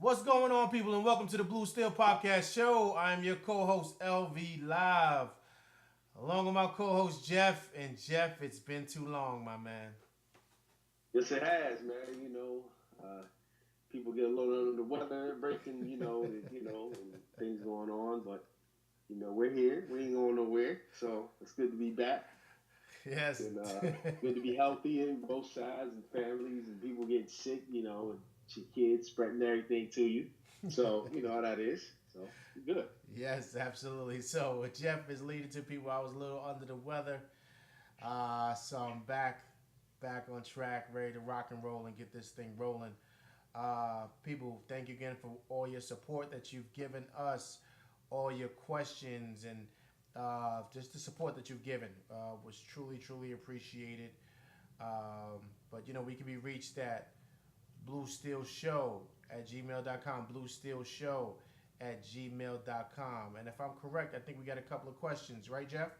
What's going on, people, and welcome to the Blue Steel Podcast Show. I'm your co-host, LV Live, along with my co-host, Jeff. And Jeff, it's been too long, my man. Yes, it has, man. People get a little under the weather, breaking, and things going on. But we're here. We ain't going nowhere. So it's good to be back, Yes. and good to be healthy in both sides and families and people getting sick. And your kids spreading everything to you. So you know how that is. So good. Yes, absolutely. So what Jeff is leading to people, I was a little under the weather. So I'm back on track, ready to rock and roll and get this thing rolling. People, thank you again for all your support that you've given us, all your questions, and just the support that you've given was truly appreciated. But we can be reached at bluesteelshow@gmail.com, bluesteelshow@gmail.com. And if I'm correct, I think we got a couple of questions, right, Jeff?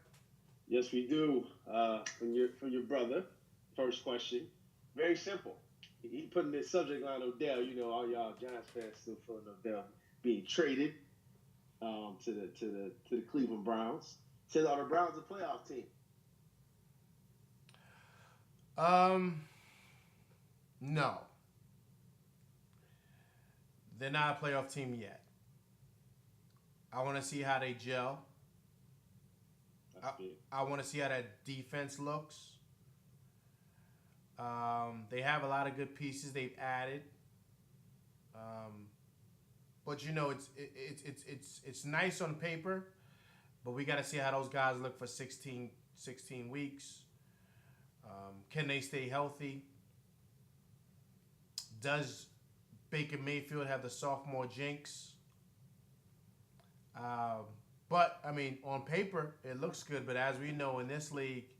Yes, we do. From your brother. First question. Very simple. He put in this subject line Odell. All y'all Giants fans still feeling Odell being traded to the Cleveland Browns. Says are the Browns a playoff team? No, they're not a playoff team yet. I want to see how they gel. I want to see how that defense looks. They have a lot of good pieces they've added, but it's nice on paper, but we got to see how those guys look for 16 weeks. Can they stay healthy? Does Baker Mayfield have the sophomore jinx? But I mean, on paper it looks good, but as we know in this league,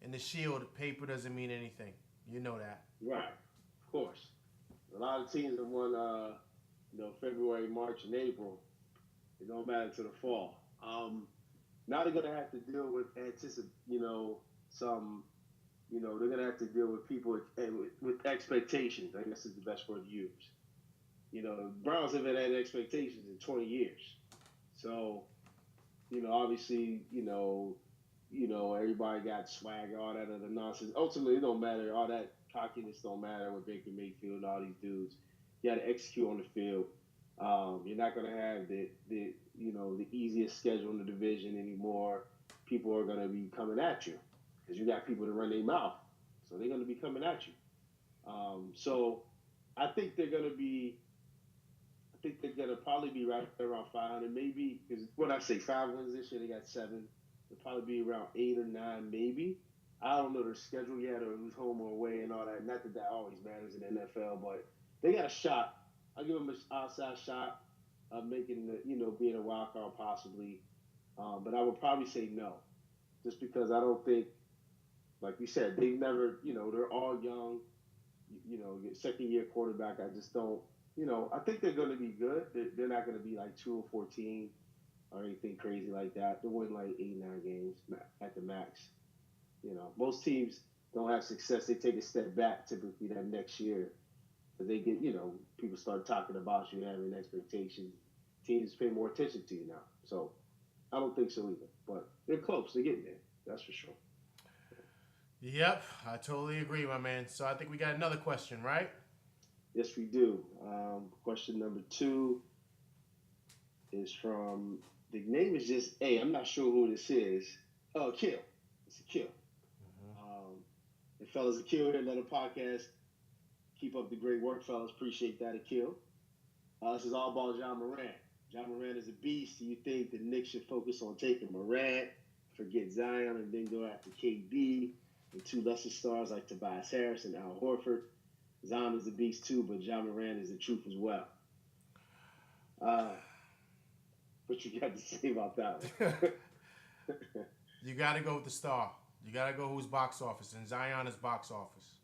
in the Shield, paper doesn't mean anything. You know that. Right. Of course. A lot of teams have won, February, March, and April. It don't matter to the fall. Now they're gonna have to deal with some. They're gonna have to deal with people with expectations. I guess is the best word to use. The Browns haven't had expectations in 20 years. So, obviously, everybody got swag, all that other nonsense. Ultimately, it don't matter. All that cockiness don't matter with Baker Mayfield and all these dudes. You got to execute on the field. You're not going to have the easiest schedule in the division anymore. People are going to be coming at you because you got people to run their mouth. So they're going to be coming at you. So I think they're going to be. I think they're gonna probably be right around 500, maybe. Because what I say, 5 wins this year, they got 7. They'll probably be around 8 or 9, maybe. I don't know their schedule yet, or who's home or away, and all that. Not that always matters in the NFL, but they got a shot. I'll give them an outside shot of making being a wild card possibly. But I would probably say no, just because I don't think, like you said, they've never. They're all young. Second year quarterback. I just don't. I think they're going to be good. They're not going to be like 2-14 or anything crazy like that. They'll win like 8-9 games at the max. Most teams don't have success. They take a step back typically that next year. But they get, people start talking about you having expectations. Teams pay more attention to you now. So I don't think so either. But they're close. They're getting there. That's for sure. Yep, I totally agree, my man. So I think we got another question, right? Yes, we do. Question number 2 is from, the name is just A. I'm not sure who this is. Oh, Kill. It's a Kill. And fellas, a Kill here, another podcast. Keep up the great work, fellas. Appreciate that, a Kill. This is all about John Morant. John Morant is a beast. Do you think the Knicks should focus on taking Morant, forget Zion, and then go after KD and 2 lesser stars like Tobias Harris and Al Horford? Zion is a beast too, but John Morant is the truth as well. What you got to say about that one? You got to go with the star. You got to go who's box office, and Zion is box office.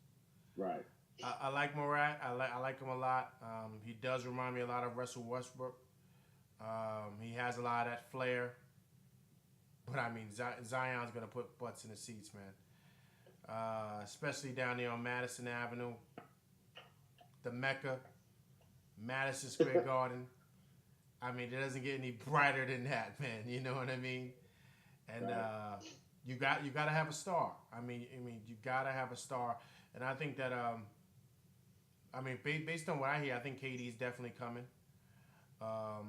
Right. I like Morant. I like him a lot. He does remind me a lot of Russell Westbrook. He has a lot of that flair. But I mean, Zion's gonna put butts in the seats, man. Especially down there on Madison Avenue, the Mecca. Madison Square Garden. I mean, it doesn't get any brighter than that, man. You know what I mean? And Right. you gotta have a star. I mean, you gotta have a star. And I think that I mean, based on what I hear, I think KD is definitely coming.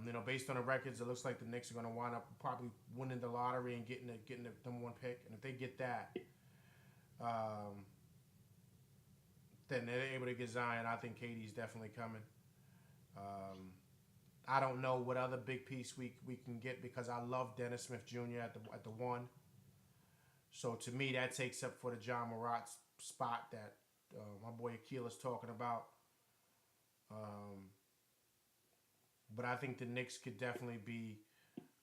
You know, based on the records, it looks like the Knicks are going to wind up probably winning the lottery and getting the number one pick. And if they get that, um, then they're able to get Zion. I think KD's definitely coming. Um, I don't know what other big piece we can get because I love Dennis Smith Jr. at the one. So to me, that takes up for the John Morant spot that my boy Akil is talking about. Um, but I think the Knicks could definitely be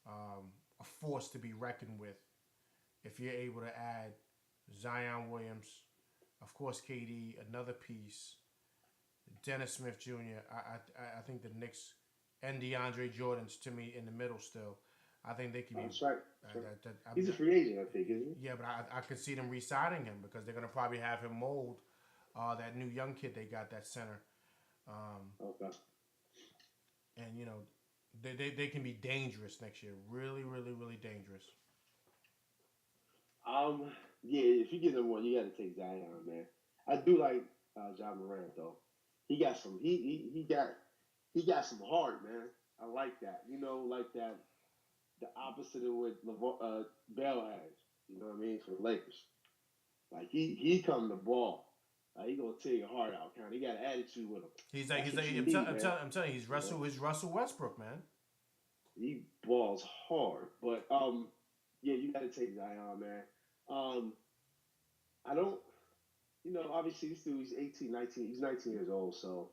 a force to be reckoned with if you're able to add Zion Williams, of course KD, another piece, Dennis Smith Jr. I think the Knicks and DeAndre Jordan's to me in the middle still. I think they can be. That's right. That's right. He's a free agent, I think, isn't he? Yeah, but I could see them re-signing him because they're gonna probably have him mold that new young kid they got that center. Okay. And you know they can be dangerous next year. Really, really, really dangerous. Um, yeah, if you get number one, you got to take Zion, man. I do like John Morant though. He got some heart, man. I like that. You know, like that the opposite of what Bell has. You know what I mean for the Lakers. Like he come to ball. Like he gonna tear your heart out, kind. He got an attitude with him. That's what you need, man. I'm telling you, You know, He's Russell Westbrook, man. he balls hard, but yeah, you got to take Zion, man. Um, I don't, obviously this dude, he's 18, 19, he's 19 years old, so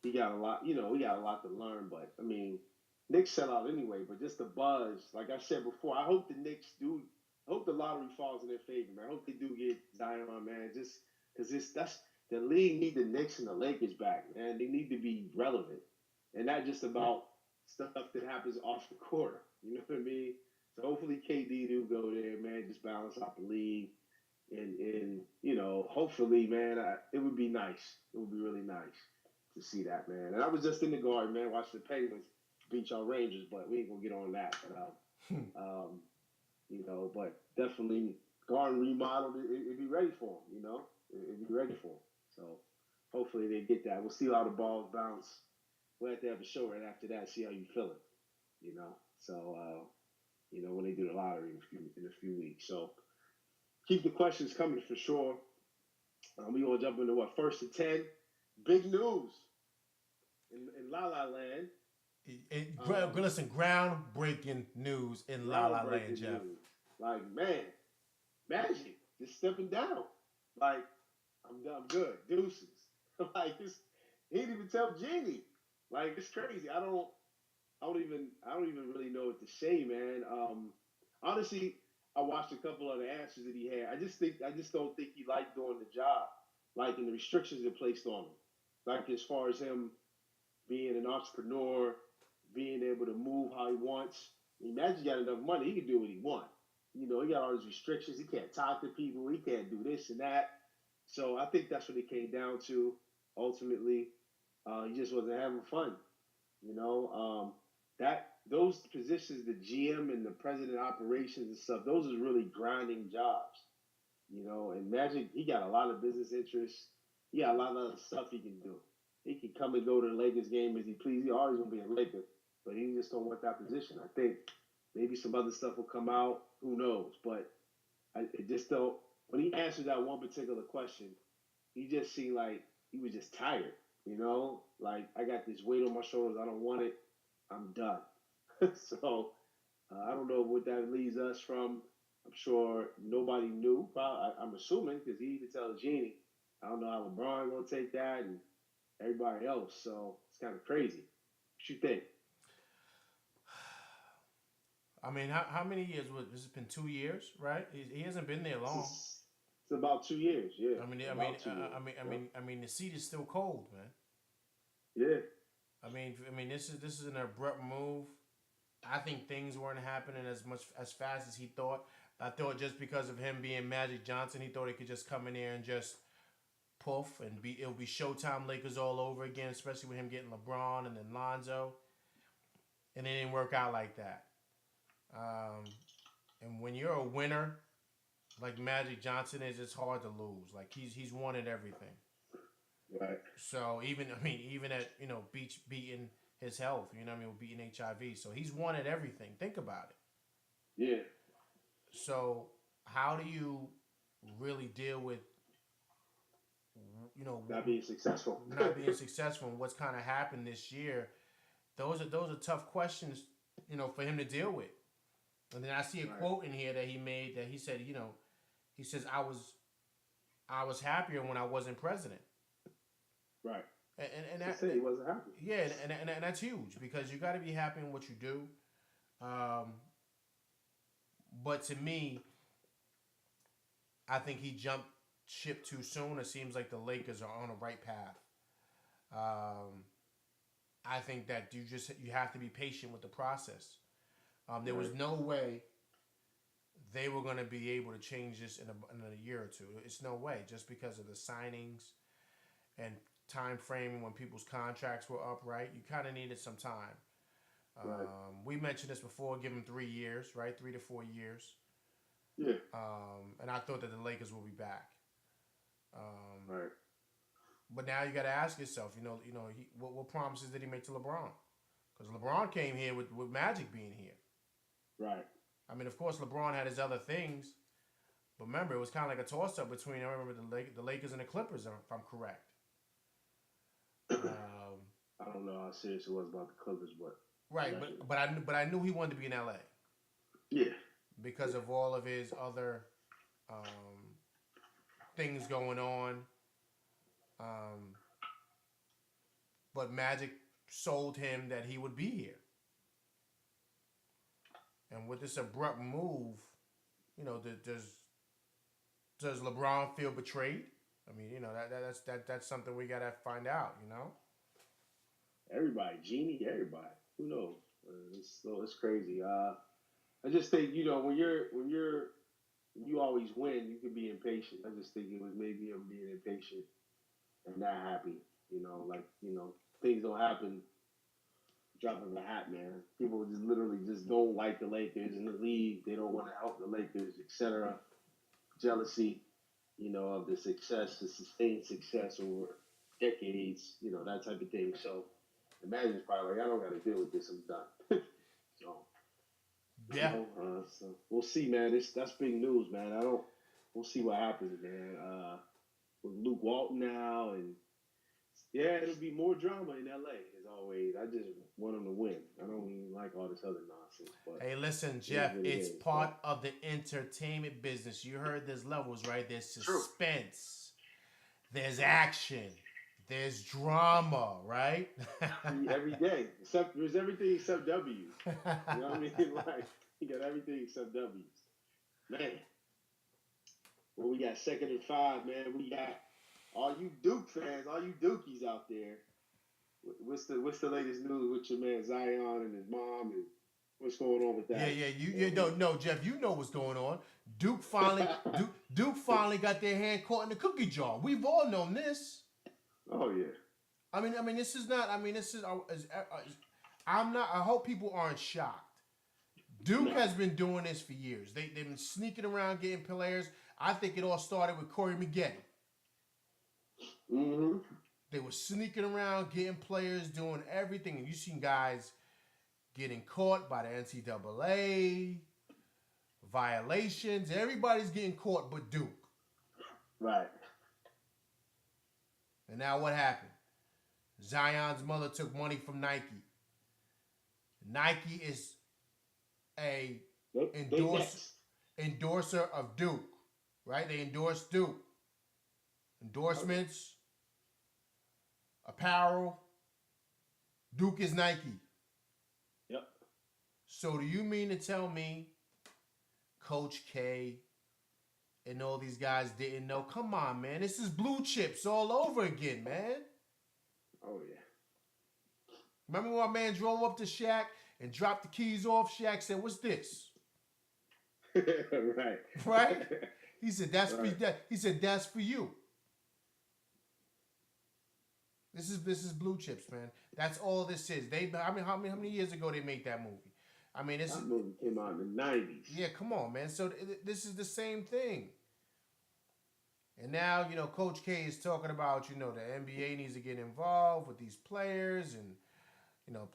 he got a lot, we got a lot to learn, but I mean, Knicks sell out anyway, but just the buzz, like I said before, I hope the lottery falls in their favor, man. I hope they do get Zion, man, just because that's, the league need the Knicks and the Lakers back, man. They need to be relevant and not just about stuff that happens off the court. You know what I mean? So hopefully KD do go there, man. Just balance out the league, and hopefully, man, it would be nice. It would be really nice to see that, man. And I was just in the Garden, man, watching the Penguins beat y'all Rangers, but we ain't gonna get on that. But definitely Garden remodeled. It'd be ready for them. It'd be ready for them. So hopefully they get that. We'll see how the balls bounce. We'll have to have a show right after that. See how you feeling. So when they do the lottery in a few weeks. So keep the questions coming for sure. We gonna jump into what, first to 10. Big news in La La Land. Listen, groundbreaking news in La La Land, Jeff. News. Like, man, Magic just stepping down. Like, I'm good. Deuces. Like, he didn't even tell Jeannie. Like, it's crazy. I don't even really know what to say, man. Honestly, I watched a couple of the answers that he had. I just don't think he liked doing the job, like in the restrictions it placed on him. Like as far as him being an entrepreneur, being able to move how he wants. Imagine he got enough money, he can do what he wants. He got all these restrictions. He can't talk to people. He can't do this and that. So I think that's what it came down to. Ultimately, he just wasn't having fun. That those positions, the GM and the president of operations and stuff, those are really grinding jobs. And Magic, he got a lot of business interests. He got a lot of other stuff he can do. He can come and go to the Lakers game as he please. He always gonna be a Laker, but he just don't want that position. I think maybe some other stuff will come out. Who knows? But it just don't. When he answered that one particular question, he just seemed like he was just tired. Like I got this weight on my shoulders. I don't want it. I'm done. So I don't know what that leads us from. I'm sure nobody knew. I'm assuming because he even tell Jeannie. I don't know how LeBron gonna take that and everybody else. So it's kind of crazy. What you think? I mean, how many years was this? Has been 2 years, right? He hasn't been there long. It's about 2 years, yeah. I mean, the seat is still cold, man. Yeah. I mean, this is an abrupt move. I think things weren't happening as fast as he thought. I thought just because of him being Magic Johnson, he thought he could just come in there and just poof, and it'll be Showtime Lakers all over again, especially with him getting LeBron and then Lonzo. And it didn't work out like that. And when you're a winner, like Magic Johnson is, it's hard to lose. Like he's wanted everything. Right. So even at beating his health, with beating HIV. So he's wanted everything. Think about it. Yeah. So how do you really deal with not being successful? Not being successful and what's kind of happened this year? Those are tough questions, for him to deal with. And then I see a quote in here that he made that he said, he says, I was happier when I wasn't president. Right. And that he wasn't happy. Yeah, and that's huge because you got to be happy in what you do. But to me, I think he jumped ship too soon. It seems like the Lakers are on the right path. I think that you have to be patient with the process. There was no way they were going to be able to change this in a year or two. It's no way, just because of the signings and time frame when people's contracts were up, right? You kind of needed some time. Right. We mentioned this before, give them 3 years, right? 3 to 4 years. Yeah. And I thought that the Lakers will be back. Right. But now you got to ask yourself, what promises did he make to LeBron? Because LeBron came here with Magic being here. Right. I mean, of course, LeBron had his other things, but remember, it was kind of like a toss-up between, I remember, the Lakers and the Clippers, if I'm correct. I don't know how serious it was about the Clippers, but right, but I knew he wanted to be in LA. Yeah. Because of all of his other things going on. But Magic sold him that he would be here. And with this abrupt move, does LeBron feel betrayed? I mean, that's something we gotta find out. Everybody, Genie, everybody. Who knows? It's crazy. I just think when you always win, you can be impatient. I just think it was maybe him being impatient and not happy. Things don't happen drop of a hat, man. People just literally just don't like the Lakers in the league. They don't want to help the Lakers, etc. Jealousy, of the success, the sustained success over decades, that type of thing. So Imagine probably like, I don't got to deal with this. I'm done. So yeah. So we'll see, man. That's big news, man. We'll see what happens, man. With Luke Walton now, and yeah, it'll be more drama in LA as always. I just want them to win. I don't even like all this other nonsense. But hey, listen, Jeff, it's part of the entertainment business. You heard there's levels, right? There's suspense. True. There's action. There's drama, right? Every day. There's everything except W's. You know what I mean? Like, you got everything except W's. Man. Well, we got 2nd and 5, man. We got all you Duke fans, all you Dukies out there. What's the latest news with your man Zion and his mom, and what's going on with that? Yeah. You don't know, Jeff. You know what's going on. Duke finally got their hand caught in the cookie jar. We've all known this. Oh yeah. I mean, this is not. I mean, this is. I'm not. I hope people aren't shocked. Duke has been doing this for years. They've been sneaking around getting players. I think it all started with Corey Maggette. Mm-hmm. They were sneaking around getting players, doing everything, and you seen guys getting caught by the NCAA, violations. Everybody's getting caught but Duke. Right. And now what happened? Zion's mother took money from Nike. Nike is a endorser of Duke, right? They endorse Duke. Endorsements, apparel. Duke is Nike. Yep. So do you mean to tell me Coach K and all these guys didn't know? Come on, man. This is blue chips all over again, man. Oh, yeah. Remember when my man drove up to Shaq and dropped the keys off? Shaq said, "What's this?" Right. Right? He said, "That's for that." He said, "That's for you." This is blue chips, man. That's all this is. They I mean how many years ago they made that movie? I mean this is That movie came out in the '90s. yeah, come on, man. So this is the same thing. And now, Coach K is talking about, the NBA needs to get involved with these players and,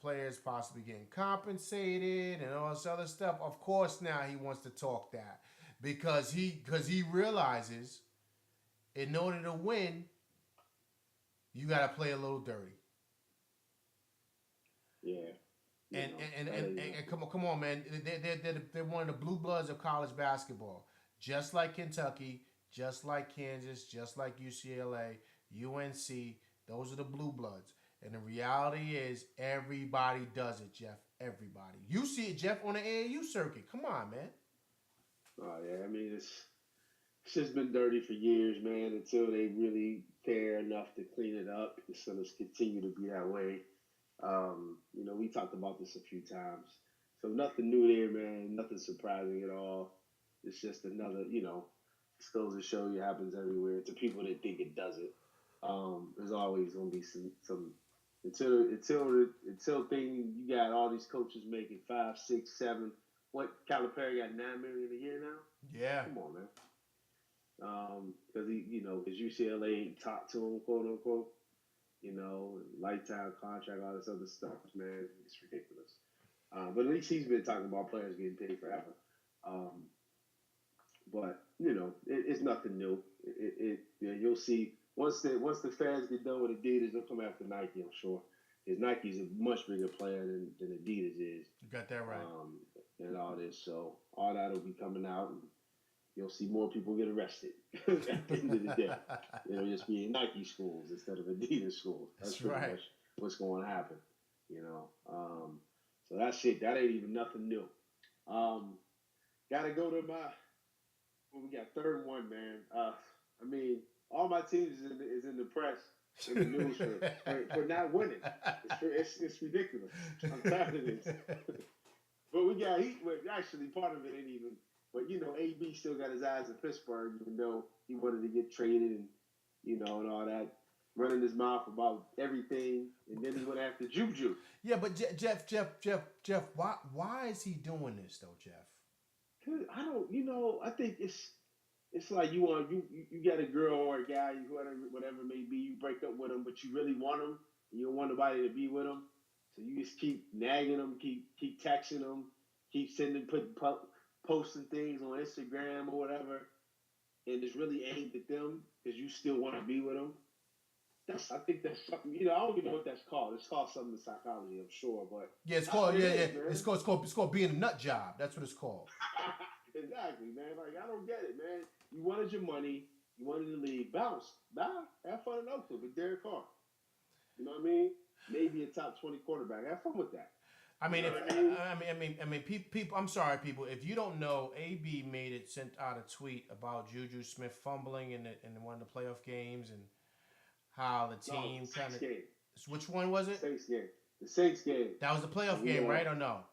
players possibly getting compensated and all this other stuff. Of course, now he wants to talk that because he realizes in order to win, you got to play a little dirty. Yeah. And come on, man. They're one of the blue bloods of college basketball. Just like Kentucky, just like Kansas, just like UCLA, UNC. Those are the blue bloods. And the reality is everybody does it, Jeff. Everybody. You see it, Jeff, on the AAU circuit. Come on, man. Oh yeah, I mean it's just been dirty for years, man. Until they really care enough to clean it up, it's gonna continue to be that way. We talked about this a few times. So nothing new there, man. Nothing surprising at all. It's just another, this goes to show you happens everywhere. To people that think it doesn't, there's always gonna be some until thing you got all these coaches making 5, 6, 7. What Calipari got $9 million a year now? Yeah. Come on, man. Because his UCLA ain't talked to him, quote unquote. Lifetime contract, all this other stuff, man. It's ridiculous. But at least he's been talking about players getting paid forever. But it's nothing new. You'll see once the fans get done with Adidas, they'll come after Nike, I'm sure. Because Nike's a much bigger player than Adidas is. You got that right. And all this, so all that will be coming out, and you'll see more people get arrested at the end of the day. Just being Nike schools instead of Adidas schools. That's pretty right. much what's going to happen. So that's it. That ain't even nothing new. Got to go to we got third one, man. All my teams is in the press, in the news for not winning. It's ridiculous. I'm tired of this. But we got Heat. Well, actually, part of it ain't even. But AB still got his eyes in Pittsburgh, even though he wanted to get traded and and all that, running his mouth about everything, and then he went after Juju. Yeah, but Jeff, why is he doing this though, Jeff? I don't. I think it's like you got a girl or a guy, whatever it may be, you break up with him, but you really want him, and you don't want nobody to be with him, so you just keep nagging him, keep texting him, keep posting things on Instagram or whatever, and it's really aimed at them because you still want to be with them. I think that's something. I don't even know what that's called. It's called something in psychology, I'm sure, but yeah, it's called It's called being a nut job. That's what it's called. Exactly, man. Like I don't get it, man. You wanted your money, you wanted to leave, bounce, bye, have fun in Oakland with Derek Carr. You know what I mean? Maybe a top 20 quarterback. Have fun with that. I mean, people. I'm sorry, people. If you don't know, AB sent out a tweet about Juju Smith fumbling in one of the playoff games and how the team kind of. Which one was it? Saints game. The Saints game. That was the playoff game, right or no?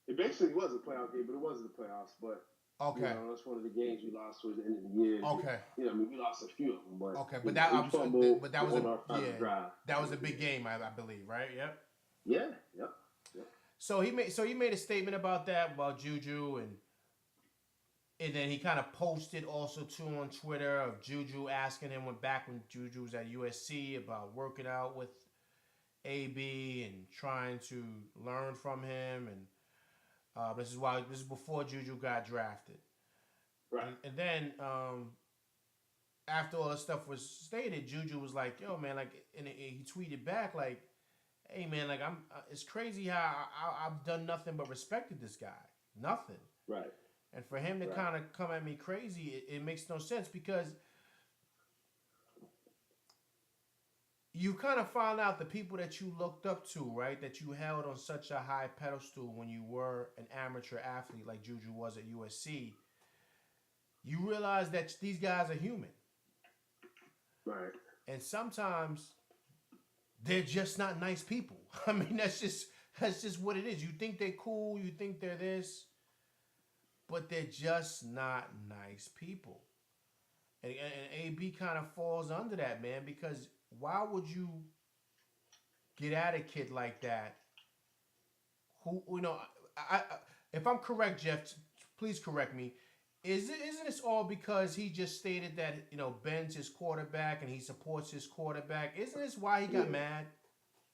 It basically was a playoff game, but it wasn't the playoffs. But okay, that's one of the games we lost towards the end of the year. Okay. We lost a few of them, but okay, but that was a big game, I believe, right? Yep. Yeah. Yep. So he made a statement about Juju, and then he kind of posted also too on Twitter of Juju asking him back when Juju was at USC about working out with AB and trying to learn from him, and this is before Juju got drafted, right? And then after all this stuff was stated, Juju was like, "Yo, man," like, and he tweeted back like, "Hey, man, like it's crazy how I've done nothing but respected this guy, nothing." Right. And for him to kind of come at me crazy, it makes no sense because you kind of found out the people that you looked up to, right, that you held on such a high pedestal when you were an amateur athlete like Juju was at USC. You realize that these guys are human. Right. And sometimes they're just not nice people. I mean, that's just what it is. You think they're cool, you think they're this, but they're just not nice people. and AB kind of falls under that, man, because why would you get at a kid like that? Who I if I'm correct, Jeff, please correct me. Isn't this all because he just stated that Ben's his quarterback and he supports his quarterback? Isn't this why he got Yeah, mad?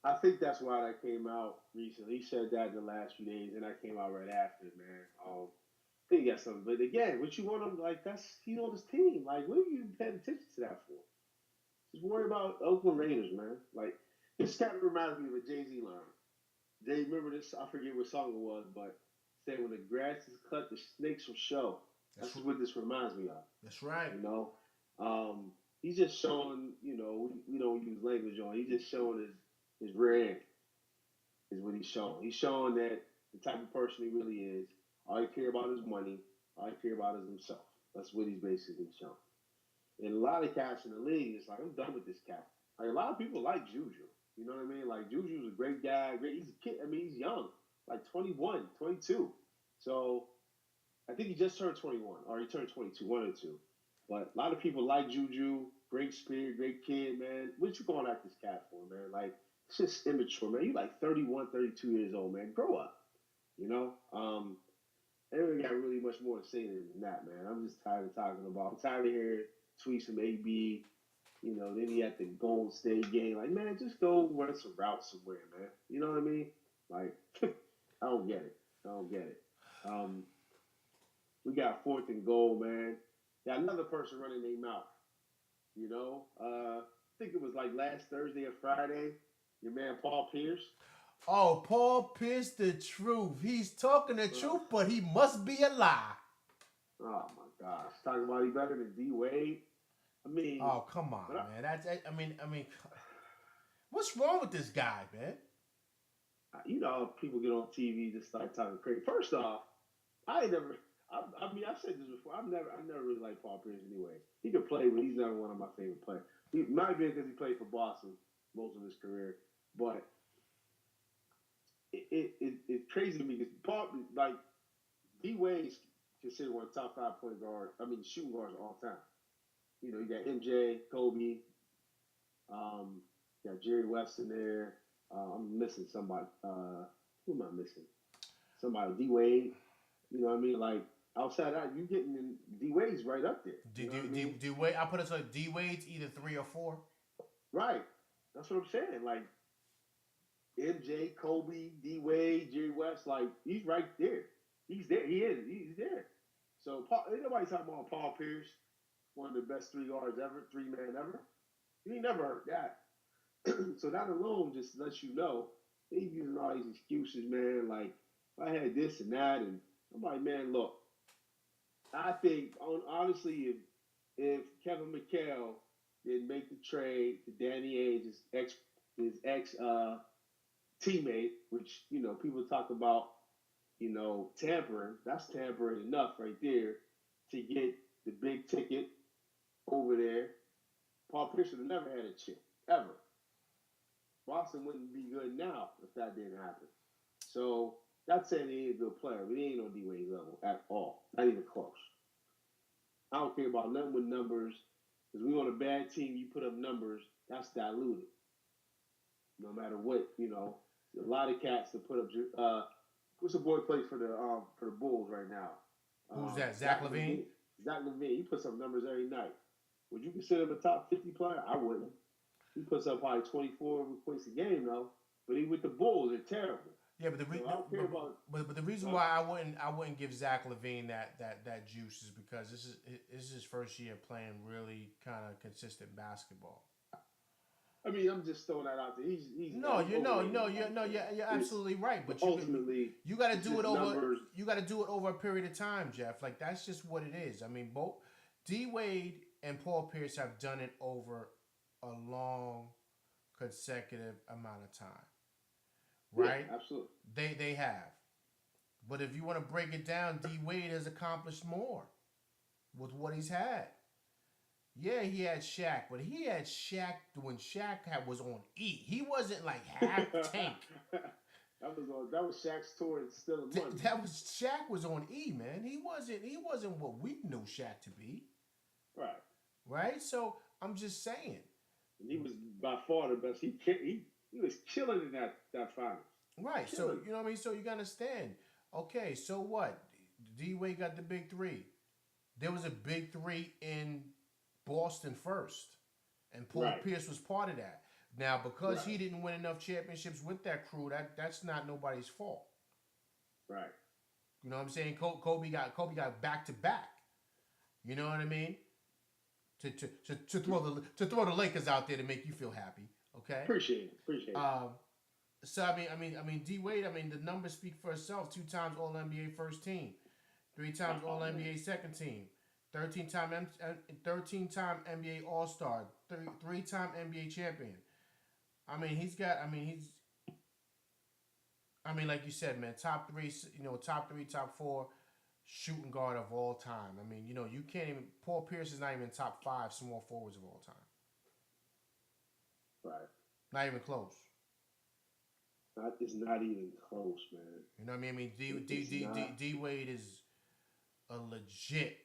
I think that's why that came out recently. He said that in the last few days, and that came out right after, man. I think he got something. But again, what you want him like? That's he's on his team. Like, what are you paying attention to that for? Just worry about Oakland Raiders, man. Like, this kind of reminds me of a Jay Z line. Jay, remember this? I forget what song it was, but say when the grass is cut, the snakes will show. That's That's what this reminds me of. that's right. You know, he's just showing. We don't use language on. He's just showing his rear end is what he's showing. He's showing that the type of person he really is. All he care about is money. All he care about is himself. That's what he's basically showing. And a lot of cats in the league, it's like, I'm done with this cat. Like, a lot of people like Juju. You know what I mean? Like, Juju's a great guy. He's a kid. I mean, he's young, like 21, 22. So I think he just turned 21, or he turned 22, one or two. But a lot of people like Juju. Great spirit, great kid, man. What you going at this cat for, man? Like, it's just immature, man. You like 31, 32 years old, man. Grow up, you know? I ain't got really much more to say than that, man. I'm just tired of talking about. I'm tired of hearing tweets from AB. Then he had the Golden State game. Like, man, just go run some routes somewhere, man. You know what I mean? Like, I don't get it. I don't get it. We got fourth and goal, man. Got another person running their mouth. I think it was like last Thursday or Friday. Your man Paul Pierce. Oh, Paul Pierce, the truth. He's talking the truth, but he must be a lie. Oh my gosh, talking about he better than D Wade. I mean, oh come on, man. I mean, what's wrong with this guy, man? People get on TV just start talking crazy. First off, I've said this before. I never really liked Paul Pierce anyway. He could play, but he's never one of my favorite players. He might be because he played for Boston most of his career, but it's crazy to me because Paul, like, D Wade's considered one of the top 5 point guards. I mean, shooting guards of all time. You got MJ, Kobe, you got Jerry West in there. I'm missing somebody. Who am I missing? Somebody. D Wade. You know what I mean? Like, outside that, you getting in D Wade's right up there. D Wade. I put it like D Wade's either 3 or 4. Right. That's what I'm saying. Like, MJ, Kobe, D Wade, Jerry West. Like, he's right there. He's there. He is. He's there. So ain't nobody talking about Paul Pierce, one of the best 3 guards ever, 3-man ever. You ain't never heard that. So that alone just lets you know he's using all these excuses, man. Like, I had this and that, and I'm like, man, look. I think honestly, if Kevin McHale didn't make the trade to Danny Ainge, his ex teammate, which people talk about, tampering. That's tampering enough right there to get the big ticket over there. Paul Pierce would have never had a chip ever. Boston wouldn't be good now if that didn't happen. So not saying he ain't a good player, but he ain't on D Wade level at all. Not even close. I don't care about nothing with numbers. Because we on a bad team, you put up numbers, that's diluted. No matter what, a lot of cats that put up. What's the boy plays for the Bulls right now? Who's that? Zach LaVine? Zach LaVine. He puts up numbers every night. Would you consider him a top 50 player? I wouldn't. He puts up probably 24 points a game though. But he with the Bulls, they're terrible. Yeah, but the reason why I wouldn't give Zach LaVine that juice is because this is his first year playing really kind of consistent basketball. I mean, I'm just throwing that out there. You're absolutely right. But ultimately, you got to do it over. Numbers. You got to do it over a period of time, Jeff. Like, that's just what it is. I mean, both D Wade and Paul Pierce have done it over a long, consecutive amount of time. Right? Yeah, absolutely. They have. But if you want to break it down, D Wade has accomplished more with what he's had. Yeah, he had Shaq, but he had Shaq when Shaq was on E. He wasn't like half tank. That was Shaq's tour and still money. Shaq was on E, man. He wasn't what we knew Shaq to be. Right. right? So I'm just saying, And he was by far the best. He was killing in that finals. right? So Killing. you know what I mean. So you gotta understand. Okay, so what? D Wade got the big three. There was a big three in Boston first, and Paul Right. Pierce was part of that. Now, because Right. he didn't win enough championships with that crew, that's not nobody's fault. Right. You know what I'm saying? Kobe got back to back. You know what I mean? To throw the Lakers out there to make you feel happy. Okay. Appreciate it. Appreciate it. Um, so I mean, D Wade. I mean, the numbers speak for itself. 2 times All NBA first team, 3 times All Man. NBA second team, 13-time NBA All Star, three-time NBA champion. I mean, he's got. I mean, he's. I mean, like you said, man, top three. Top three, top four shooting guard of all time. I mean, you can't even. Paul Pierce is not even top five small forwards of all time. Right. Not even close. It's not even close, man. You know what I mean? I mean, It's not. D Wade is a legit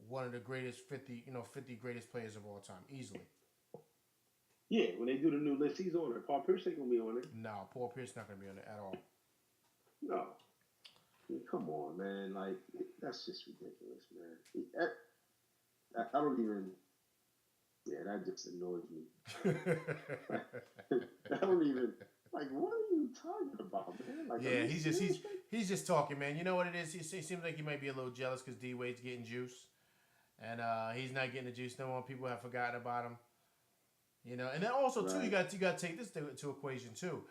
one of the greatest 50 greatest players of all time, easily. Yeah, when they do the new list, he's on it. Paul Pierce ain't gonna be on it. No, Paul Pierce not gonna be on it at all. No. I mean, come on, man. Like, that's just ridiculous, man. I don't even. Yeah, that just annoys me. I don't even. Like, what are you talking about, man? Like, Yeah, he's just talking, man. You know what it is? He seems like he might be a little jealous because D Wade's getting juice, and he's not getting the juice no more. People have forgotten about him. And then also too, Right. you got to take this to equation too.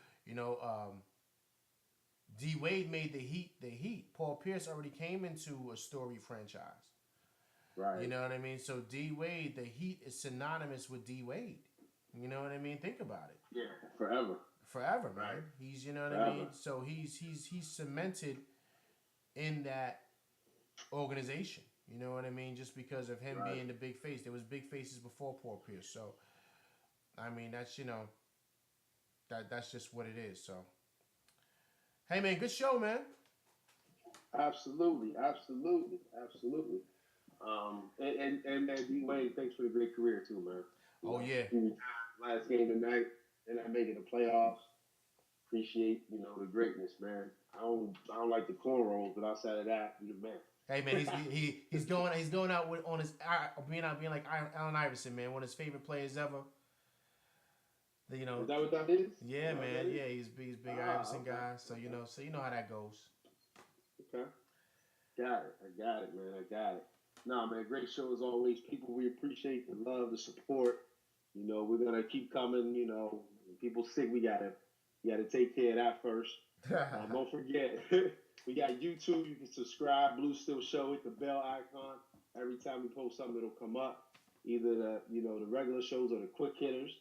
D Wade made the Heat the Heat. Paul Pierce already came into a storied franchise. Right. You know what I mean? So D Wade, the Heat is synonymous with D Wade. You know what I mean? Think about it. Yeah, forever. Forever, man. Right. He's, you know what I Forever. mean? So he's cemented in that organization. You know what I mean? Just because of him Right. being the big face. There was big faces before Paul Pierce. So I mean, that's that's just what it is. So hey, man, good show, man. Absolutely. And man, D Wade, thanks for the great career too, man. Oh yeah. He retired last game tonight, and I making the playoffs. Appreciate the greatness, man. I don't like the cornrows, but outside of that, he's the man. Hey man, he's going out on his being like Allen Iverson, man, one of his favorite players ever. Is that what that is? Yeah, man. Yeah, he's big Iverson okay. guy. So you know how that goes. Okay. Got it. I got it, man. I got it. Nah, man, great show as always. People, we appreciate the love, the support. We're gonna keep coming. When people sick, we gotta take care of that first. Don't forget, we got YouTube. You can subscribe. Blue Steel Show. Hit the bell icon. Every time we post something, it'll come up. Either the regular shows or the quick hitters.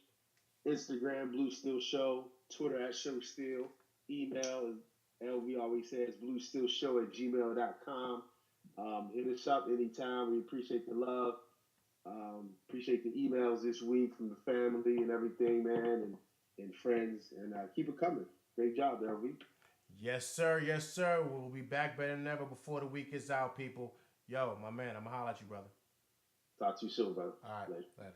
Instagram, Blue Steel Show. Twitter @ShowSteel. Email, as LV always says, bluesteelshow@gmail.com. Hit us up anytime. We appreciate the love. Appreciate the emails this week from the family and everything, man, and friends. And keep it coming. Great job, LV. Yes, sir. Yes, sir. We'll be back better than ever before the week is out, people. Yo, my man, I'm going to holler at you, brother. Talk to you soon, brother. All right. Later. Later.